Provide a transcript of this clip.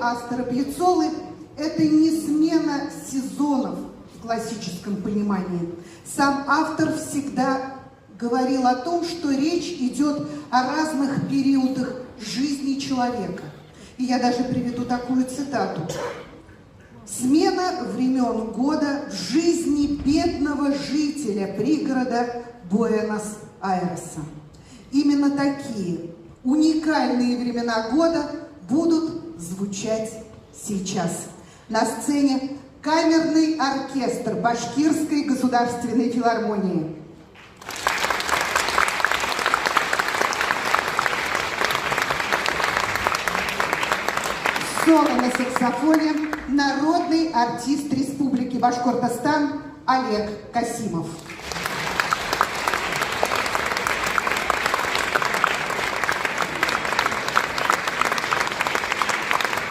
Астора Пьяццолы – это не смена сезонов в классическом понимании. Сам автор всегда говорил о том, что речь идет о разных периодах жизни человека. И я даже приведу такую цитату. «Смена времен года в жизни бедного жителя пригорода Буэнос-Айреса». Именно такие уникальные времена года будут звучать сейчас. На сцене камерный оркестр Башкирской государственной филармонии. Соло на саксофоне народный артист Республики Башкортостан Олег Касимов.